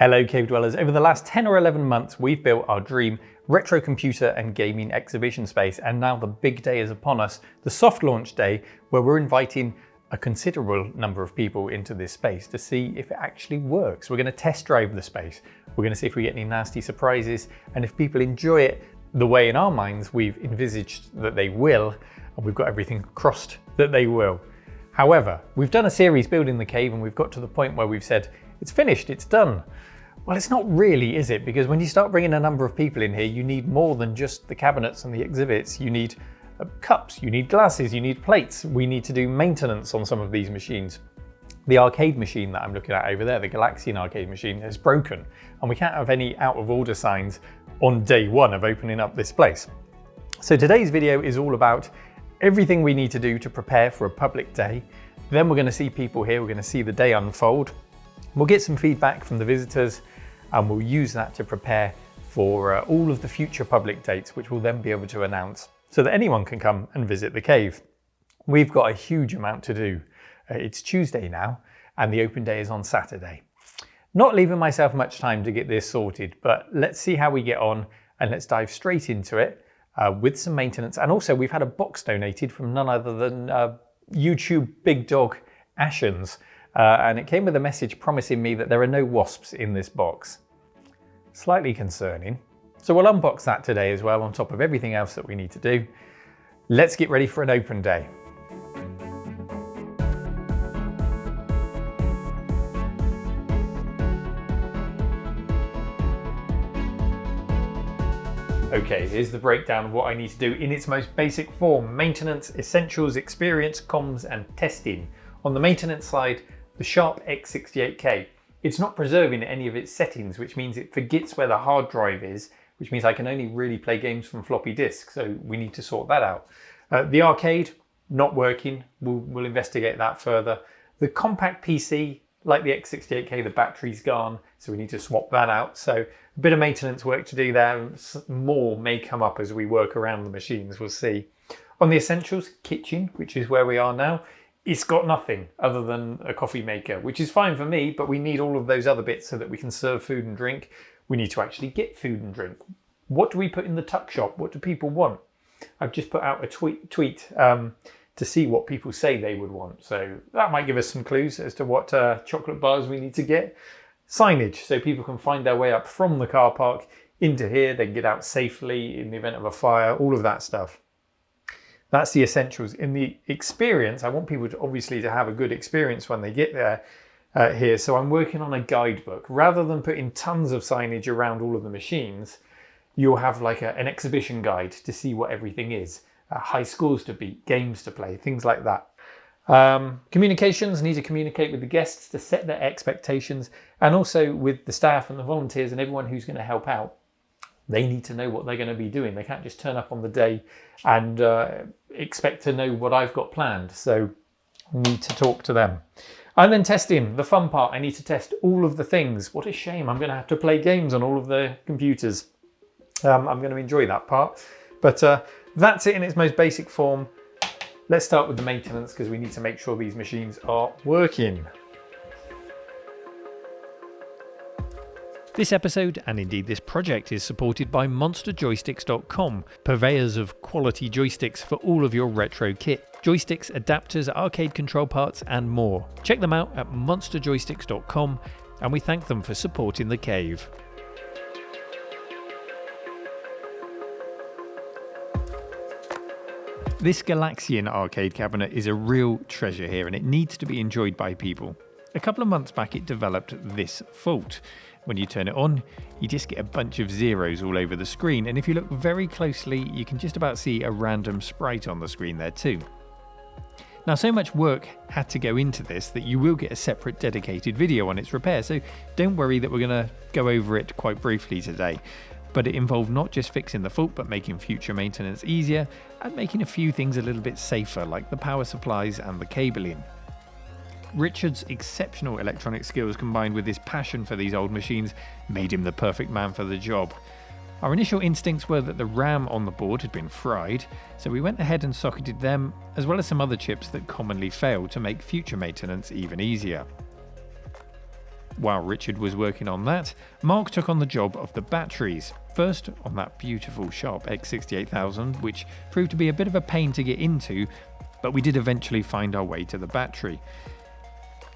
Hello Cave Dwellers, over the last 10 or 11 months we've built our dream retro computer and gaming exhibition space, and now the big day is upon us, the soft launch day, where we're inviting a considerable number of people into this space to see if it actually works. We're going to test drive the space, we're going to see if we get any nasty surprises, and if people enjoy it the way in our minds we've envisaged that they will, and we've got everything crossed that they will. However, we've done a series building the cave and we've got to the point where we've said, it's finished, it's done. Well, it's not really, is it? Because when you start bringing a number of people in here, you need more than just the cabinets and the exhibits. You need cups, you need glasses, you need plates. We need to do maintenance on some of these machines. The arcade machine that I'm looking at over there, the Galaxian arcade machine, is broken, and we can't have any out of order signs on day one of opening up this place. So today's video is all about everything we need to do to prepare for a public day. Then we're going to see people here, we're going to see the day unfold. We'll get some feedback from the visitors and we'll use that to prepare for all of the future public dates, which we'll then be able to announce so that anyone can come and visit the cave. We've got a huge amount to do. It's Tuesday now and the open day is on Saturday. Not leaving myself much time to get this sorted, but let's see how we get on and let's dive straight into it with some maintenance. And also we've had a box donated from none other than YouTube big dog Ashens. And it came with a message promising me that there are no wasps in this box. Slightly concerning. So we'll unbox that today as well, on top of everything else that we need to do. Let's get ready for an open day. Okay, here's the breakdown of what I need to do in its most basic form: maintenance, essentials, experience, comms, and testing. On the maintenance side, the Sharp X68K. It's not preserving any of its settings, which means it forgets where the hard drive is, which means I can only really play games from floppy disk, so we need to sort that out. The arcade, not working. We'll investigate that further. The compact PC, like the X68K, the battery's gone, so we need to swap that out. So a bit of maintenance work to do there. More may come up as we work around the machines, we'll see. On the essentials, kitchen, which is where we are now. It's got nothing other than a coffee maker, which is fine for me, but we need all of those other bits so that we can serve food and drink. We need to actually get food and drink. What do we put in the tuck shop? What do people want? I've just put out a tweet to see what people say they would want. So that might give us some clues as to what chocolate bars we need to get. Signage, so people can find their way up from the car park into here. They can get out safely in the event of a fire, all of that stuff. That's the essentials. In the experience, I want people to obviously to have a good experience when they get there here. So I'm working on a guidebook. Rather than putting tons of signage around all of the machines, you'll have like an exhibition guide to see what everything is. High scores to beat, games to play, things like that. Communications, need to communicate with the guests to set their expectations, and also with the staff and the volunteers and everyone who's going to help out. They need to know what they're going to be doing. They can't just turn up on the day and expect to know what I've got planned. So need to talk to them. And then testing, the fun part. I need to test all of the things. What a shame. I'm going to have to play games on all of the computers. I'm going to enjoy that part. But that's it in its most basic form. Let's start with the maintenance because we need to make sure these machines are working. This episode, and indeed this project, is supported by monsterjoysticks.com, purveyors of quality joysticks for all of your retro kit. Joysticks, adapters, arcade control parts, and more. Check them out at monsterjoysticks.com, and we thank them for supporting the cave. This Galaxian arcade cabinet is a real treasure here, and it needs to be enjoyed by people. A couple of months back it developed this fault. When you turn it on, you just get a bunch of zeros all over the screen, and if you look very closely, you can just about see a random sprite on the screen there too. Now, so much work had to go into this that you will get a separate dedicated video on its repair, so don't worry that we're going to go over it quite briefly today. But it involved not just fixing the fault, but making future maintenance easier and making a few things a little bit safer, like the power supplies and the cabling. Richard's exceptional electronic skills combined with his passion for these old machines made him the perfect man for the job. Our initial instincts were that the RAM on the board had been fried, so we went ahead and socketed them, as well as some other chips that commonly fail, to make future maintenance even easier. While Richard was working on that, Mark took on the job of the batteries. First on that beautiful Sharp X68000, which proved to be a bit of a pain to get into, but we did eventually find our way to the battery.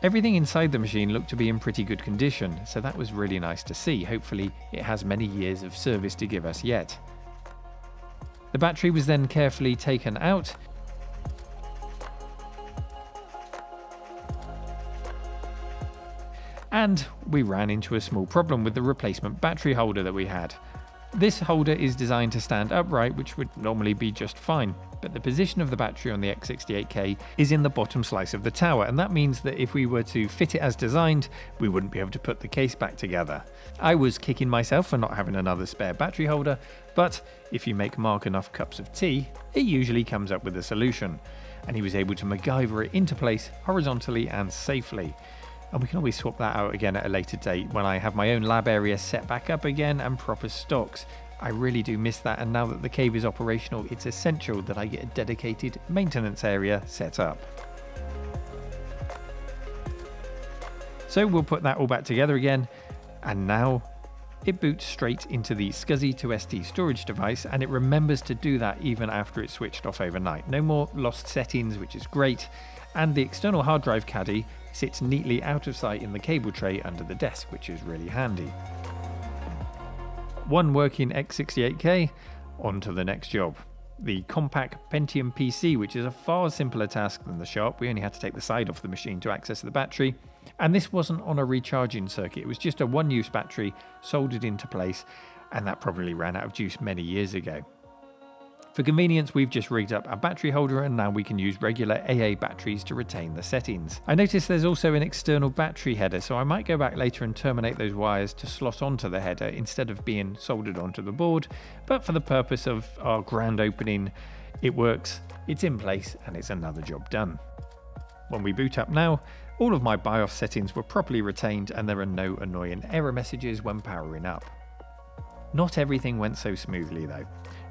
Everything inside the machine looked to be in pretty good condition, so that was really nice to see. Hopefully it has many years of service to give us yet. The battery was then carefully taken out, and we ran into a small problem with the replacement battery holder that we had. This holder is designed to stand upright, which would normally be just fine, but the position of the battery on the X68K is in the bottom slice of the tower, and that means that if we were to fit it as designed, we wouldn't be able to put the case back together. I was kicking myself for not having another spare battery holder, but if you make Mark enough cups of tea, it usually comes up with a solution, and he was able to MacGyver it into place horizontally and safely. And we can always swap that out again at a later date when I have my own lab area set back up again and proper stocks. I really do miss that, and now that the cave is operational, it's essential that I get a dedicated maintenance area set up. So we'll put that all back together again, and now it boots straight into the SCSI to SD storage device, and it remembers to do that even after it's switched off overnight. No more lost settings, which is great, and the external hard drive caddy sits neatly out of sight in the cable tray under the desk, which is really handy. One working X68K, on to the next job. The compact Pentium PC, which is a far simpler task than the Sharp. We only had to take the side off the machine to access the battery, and this wasn't on a recharging circuit. It was just a one-use battery soldered into place, and that probably ran out of juice many years ago. For convenience, we've just rigged up a battery holder, and now we can use regular AA batteries to retain the settings. I noticed there's also an external battery header, so I might go back later and terminate those wires to slot onto the header instead of being soldered onto the board, but for the purpose of our grand opening, it works, it's in place, and it's another job done. When we boot up now, all of my BIOS settings were properly retained, and there are no annoying error messages when powering up. Not everything went so smoothly though.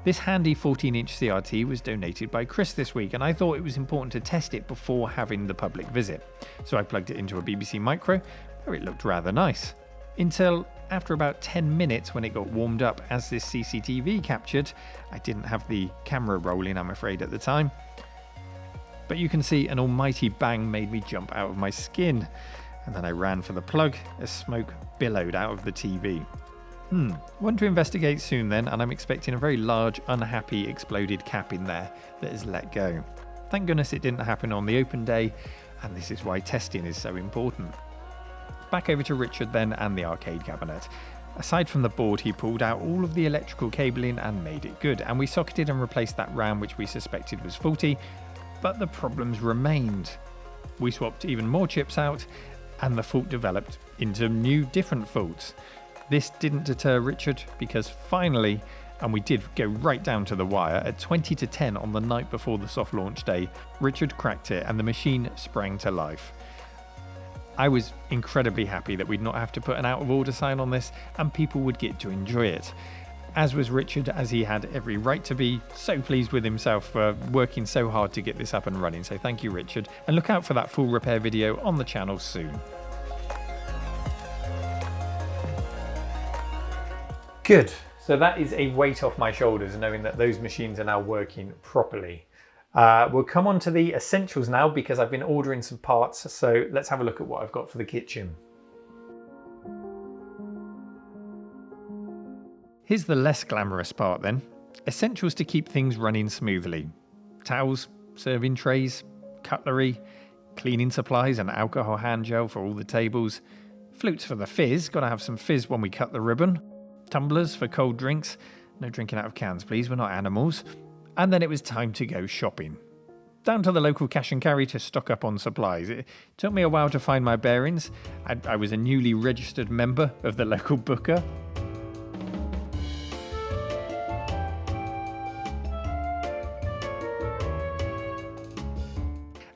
This handy 14-inch CRT was donated by Chris this week, and I thought it was important to test it before having the public visit. So I plugged it into a BBC Micro, where it looked rather nice. Until after about 10 minutes when it got warmed up, as this CCTV captured. I didn't have the camera rolling, I'm afraid, at the time. But you can see an almighty bang made me jump out of my skin. And then I ran for the plug as smoke billowed out of the TV. One to investigate soon then, and I'm expecting a very large, unhappy, exploded cap in there that is let go. Thank goodness it didn't happen on the open day, and this is why testing is so important. Back over to Richard then and the arcade cabinet. Aside from the board, he pulled out all of the electrical cabling and made it good, and we socketed and replaced that RAM which we suspected was faulty, but the problems remained. We swapped even more chips out, and the fault developed into new different faults. This didn't deter Richard, because finally, and we did go right down to the wire, at 20 to 10 on the night before the soft launch day, Richard cracked it and the machine sprang to life. I was incredibly happy that we'd not have to put an out of order sign on this and people would get to enjoy it. As was Richard, as he had every right to be so pleased with himself for working so hard to get this up and running. So thank you, Richard, and look out for that full repair video on the channel soon. Good. So that is a weight off my shoulders, knowing that those machines are now working properly. We'll come on to the essentials now, because I've been ordering some parts. So let's have a look at what I've got for the kitchen. Here's the less glamorous part then. Essentials to keep things running smoothly. Towels, serving trays, cutlery, cleaning supplies and alcohol hand gel for all the tables. Flutes for the fizz, gotta have some fizz when we cut the ribbon. Tumblers for cold drinks. No drinking out of cans, please, we're not animals. And then it was time to go shopping. Down to the local cash and carry to stock up on supplies. It took me a while to find my bearings. I was a newly registered member of the local booker.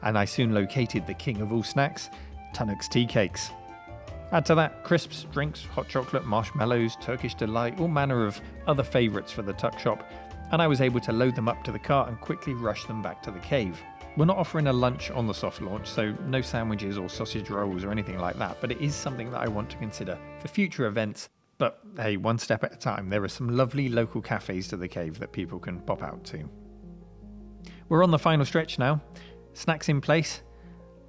And I soon located the king of all snacks, Tunnock's tea cakes. Add to that crisps, drinks, hot chocolate, marshmallows, Turkish delight, all manner of other favourites for the tuck shop, and I was able to load them up to the cart and quickly rush them back to the cave. We're not offering a lunch on the soft launch, so no sandwiches or sausage rolls or anything like that, but it is something that I want to consider for future events. But hey, one step at a time. There are some lovely local cafes to the cave that people can pop out to. We're on the final stretch now. Snacks in place,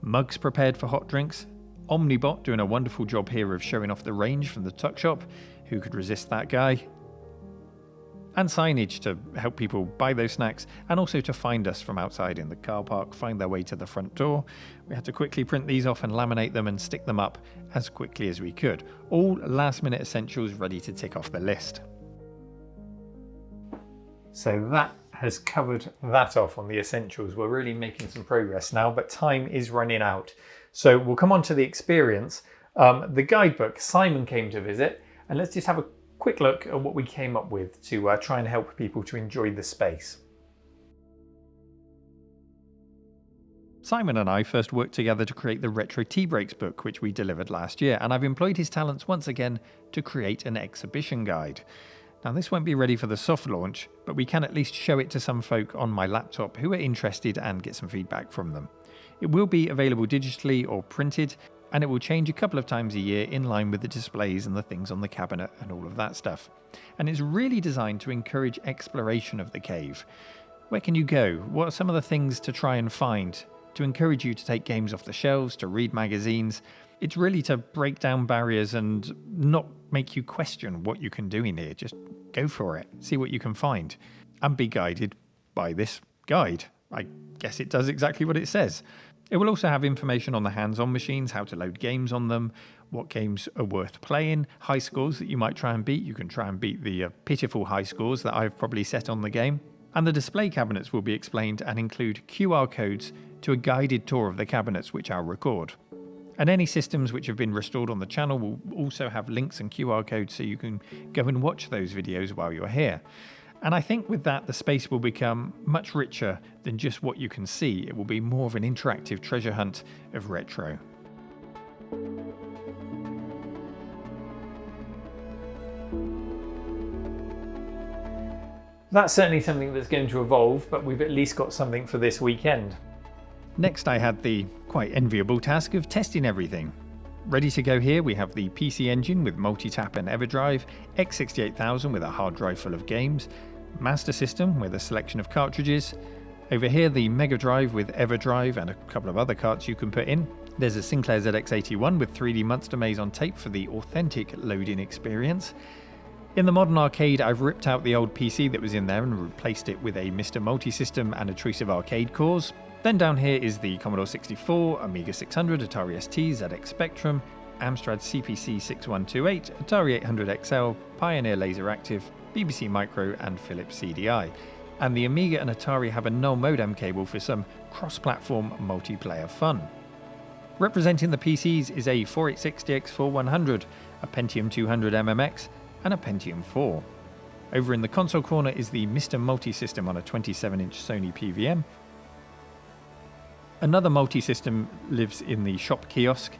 mugs prepared for hot drinks, Omnibot doing a wonderful job here of showing off the range from the tuck shop. Who could resist that guy? And signage to help people buy those snacks and also to find us from outside in the car park, find their way to the front door. We had to quickly print these off and laminate them and stick them up as quickly as we could. All last minute essentials ready to tick off the list. So that has covered that off on the essentials. We're really making some progress now, but time is running out. So we'll come on to the experience. The guidebook, Simon came to visit, and let's just have a quick look at what we came up with to try and help people to enjoy the space. Simon and I first worked together to create the Retro Tea Breaks book, which we delivered last year, and I've employed his talents once again to create an exhibition guide. Now this won't be ready for the soft launch, but we can at least show it to some folk on my laptop who are interested and get some feedback from them. It will be available digitally or printed, and it will change a couple of times a year in line with the displays and the things on the cabinet and all of that stuff. And it's really designed to encourage exploration of the cave. Where can you go? What are some of the things to try and find? To encourage you to take games off the shelves, to read magazines. It's really to break down barriers and not make you question what you can do in here. Just go for it, see what you can find, and be guided by this guide. I guess it does exactly what it says. It will also have information on the hands-on machines, how to load games on them, what games are worth playing, high scores that you might try and beat. You can try and beat the pitiful high scores that I've probably set on the game. And the display cabinets will be explained and include QR codes to a guided tour of the cabinets, which I'll record. And any systems which have been restored on the channel will also have links and QR codes so you can go and watch those videos while you're here. And I think with that, the space will become much richer than just what you can see. It will be more of an interactive treasure hunt of retro. That's certainly something that's going to evolve, but we've at least got something for this weekend. Next, I had the quite enviable task of testing everything. Ready to go here, we have the PC Engine with multi-tap and EverDrive, X68000 with a hard drive full of games, Master System with a selection of cartridges. Over here, the Mega Drive with EverDrive and a couple of other carts you can put in. There's a Sinclair ZX81 with 3D Monster Maze on tape for the authentic loading experience. In the modern arcade, I've ripped out the old PC that was in there and replaced it with a Mr. Multi-System and a choice of arcade cores. Then down here is the Commodore 64, Amiga 600, Atari ST, ZX Spectrum, Amstrad CPC 6128, Atari 800 XL, Pioneer Laser Active, BBC Micro and Philips CDI. And the Amiga and Atari have a null modem cable for some cross-platform multiplayer fun. Representing the PCs is a 486DX4100, a Pentium 200 MMX and a Pentium 4. Over in the console corner is the Mr. Multi-System on a 27-inch Sony PVM. Another multi-system lives in the shop kiosk,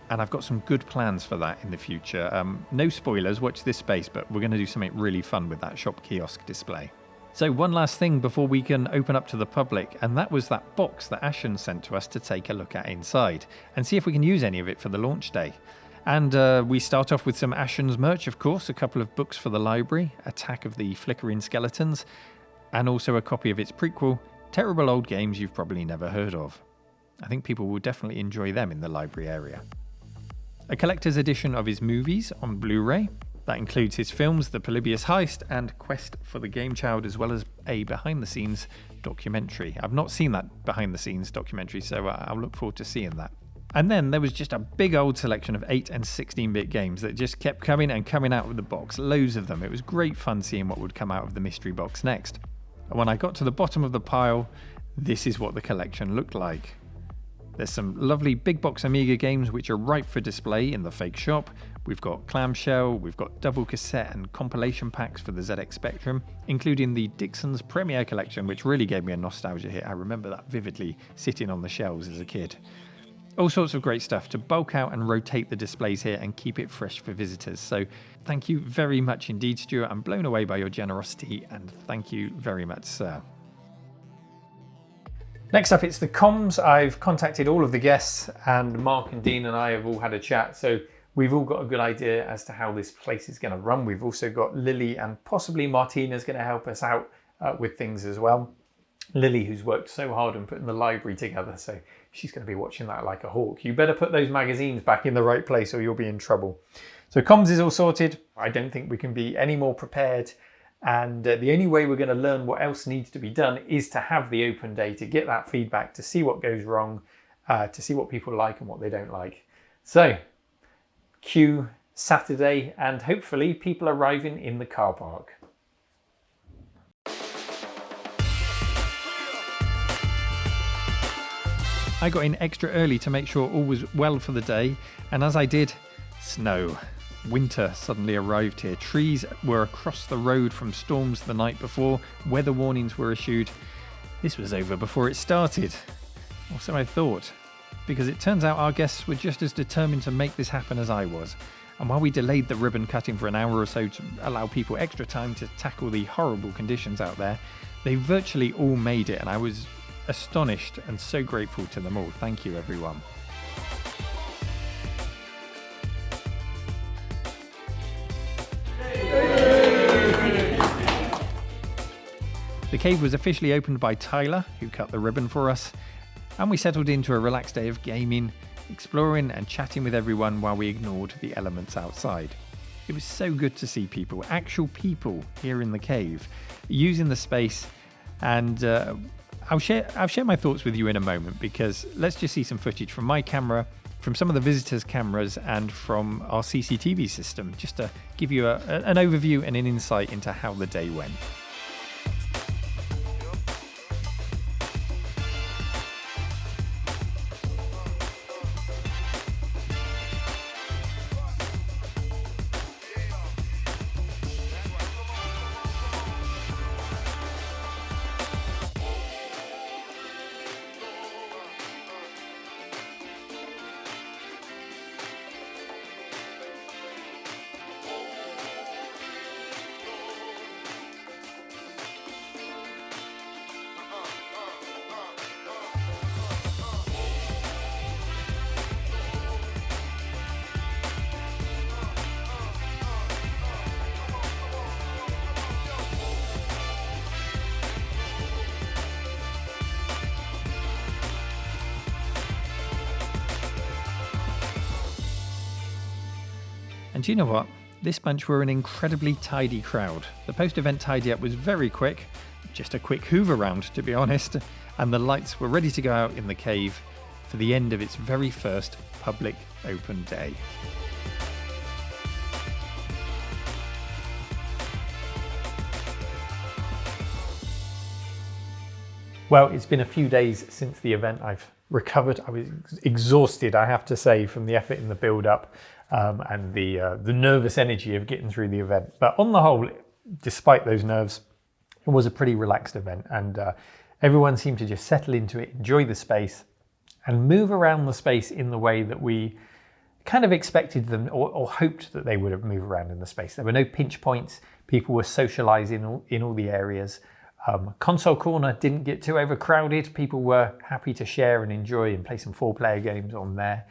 and I've got some good plans for that in the future. No spoilers, watch this space, but we're going to do something really fun with that shop kiosk display. So one last thing before we can open up to the public, and that was that box that Ashens sent to us to take a look at inside and see if we can use any of it for the launch day. And we start off with some Ashens merch, of course, a couple of books for the library, Attack of the Flickering Skeletons, and also a copy of its prequel, Terrible Old Games You've Probably Never Heard Of. I think people will definitely enjoy them in the library area. A collector's edition of his movies on Blu-ray. That includes his films The Polybius Heist and Quest for the Game Child, as well as a behind-the-scenes documentary. I've not seen that behind-the-scenes documentary, so I'll look forward to seeing that. And then there was just a big old selection of 8 and 16-bit games that just kept coming and coming out of the box, loads of them. It was great fun seeing what would come out of the mystery box next. And when I got to the bottom of the pile, this is what the collection looked like. There's some lovely big box Amiga games which are ripe for display in the fake shop. We've got Clamshell, we've got double cassette and compilation packs for the ZX Spectrum, including the Dixon's Premiere Collection, which really gave me a nostalgia hit. I remember that vividly sitting on the shelves as a kid. All sorts of great stuff to bulk out and rotate the displays here and keep it fresh for visitors. So thank you very much indeed, Stuart. I'm blown away by your generosity, and thank you very much, sir. Next up, it's the comms. I've contacted all of the guests, and Mark and Dean and I have all had a chat. So we've all got a good idea as to how this place is going to run. We've also got Lily and possibly Martina's going to help us out with things as well. Lily, who's worked so hard on putting the library together, so she's going to be watching that like a hawk. You better put those magazines back in the right place or you'll be in trouble. So comms is all sorted. I don't think we can be any more prepared. And the only way we're going to learn what else needs to be done is to have the open day, to get that feedback, to see what goes wrong, to see what people like and what they don't like. So, cue Saturday and hopefully people arriving in the car park. I got in extra early to make sure all was well for the day, and as I did, snow. Winter suddenly arrived here. Trees were across the road from storms the night before. Weather warnings were issued. This was over before it started. Or so I thought, because it turns out our guests were just as determined to make this happen as I was. And while we delayed the ribbon cutting for an hour or so to allow people extra time to tackle the horrible conditions out there, they virtually all made it, and I was astonished and so grateful to them all. Thank you, everyone. The cave was officially opened by Tyler, who cut the ribbon for us, and we settled into a relaxed day of gaming, exploring and chatting with everyone while we ignored the elements outside. It was so good to see people, actual people here in the cave, using the space, and I'll share my thoughts with you in a moment, because let's just see some footage from my camera, from some of the visitors' cameras, and from our CCTV system, just to give you an overview and an insight into how the day went. And you know what? This bunch were an incredibly tidy crowd. The post-event tidy up was very quick, just a quick hoover round to be honest, and the lights were ready to go out in the cave for the end of its very first public open day. Well, it's been a few days since the event. I've recovered. I was exhausted, I have to say, from the effort in the build-up and the nervous energy of getting through the event. But on the whole, despite those nerves, it was a pretty relaxed event, and everyone seemed to just settle into it, enjoy the space, and move around the space in the way that we kind of expected them or hoped that they would have moved around in the space. There were no pinch points. People were socializing in all the areas. Console corner didn't get too overcrowded. People were happy to share and enjoy and play some 4-player games on there.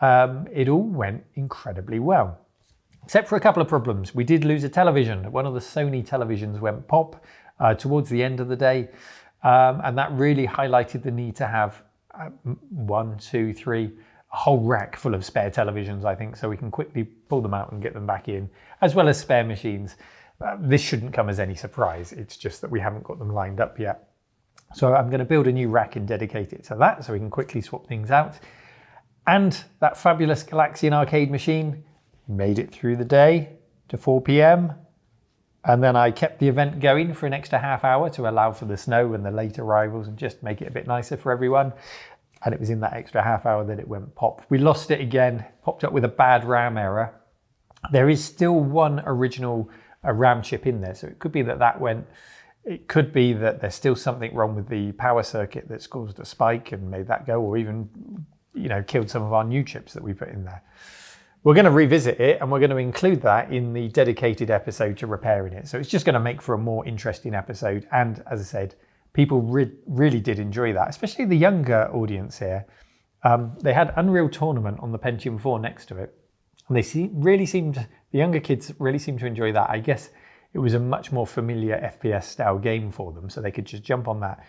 It all went incredibly well, except for a couple of problems. We did lose a television. One of the Sony televisions went pop towards the end of the day, and that really highlighted the need to have 1, 2, 3, a whole rack full of spare televisions, I think, so we can quickly pull them out and get them back in, as well as spare machines. This shouldn't come as any surprise. It's just that we haven't got them lined up yet. So I'm going to build a new rack and dedicate it to that so we can quickly swap things out. And that fabulous Galaxian arcade machine made it through the day to 4 p.m. And then I kept the event going for an extra half hour to allow for the snow and the late arrivals and just make it a bit nicer for everyone. And it was in that extra half hour that it went pop. We lost it again, popped up with a bad RAM error. There is still one original RAM chip in there, so it could be that went. It could be that there's still something wrong with the power circuit that's caused a spike and made that go, or even, killed some of our new chips that we put in there. We're going to revisit it, and we're going to include that in the dedicated episode to repairing it. So it's just going to make for a more interesting episode, and as I said, people really did enjoy that, especially the younger audience here. They had Unreal Tournament on the Pentium 4 next to it, and the younger kids really seemed to enjoy that. I guess it was a much more familiar FPS style game for them, so they could just jump on that.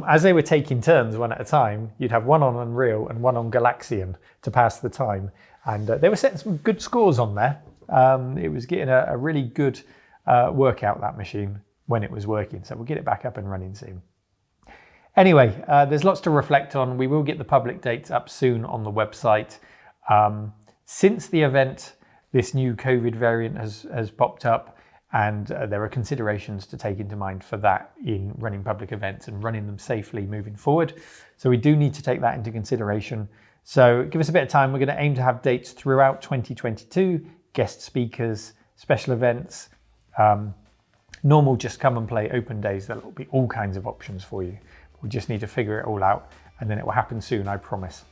As they were taking turns one at a time, you'd have one on Unreal and one on Galaxian to pass the time. And they were setting some good scores on there. It was getting a really good workout, that machine, when it was working. So we'll get it back up and running soon. Anyway, there's lots to reflect on. We will get the public dates up soon on the website. Since the event, this new COVID variant has popped up, and there are considerations to take into mind for that in running public events and running them safely moving forward. So we do need to take that into consideration. So give us a bit of time. We're going to aim to have dates throughout 2022, guest speakers, special events, normal just come and play open days. There will be all kinds of options for you. We just need to figure it all out, and then it will happen soon, I promise.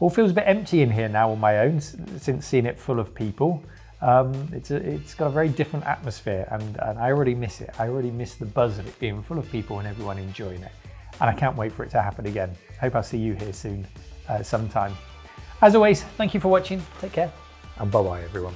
All feels a bit empty in here now on my own since seeing it full of people. It's got a very different atmosphere, and I already miss it. I already miss the buzz of it being full of people and everyone enjoying it. And I can't wait for it to happen again. Hope I'll see you here soon, sometime. As always, thank you for watching. Take care, and bye-bye, everyone.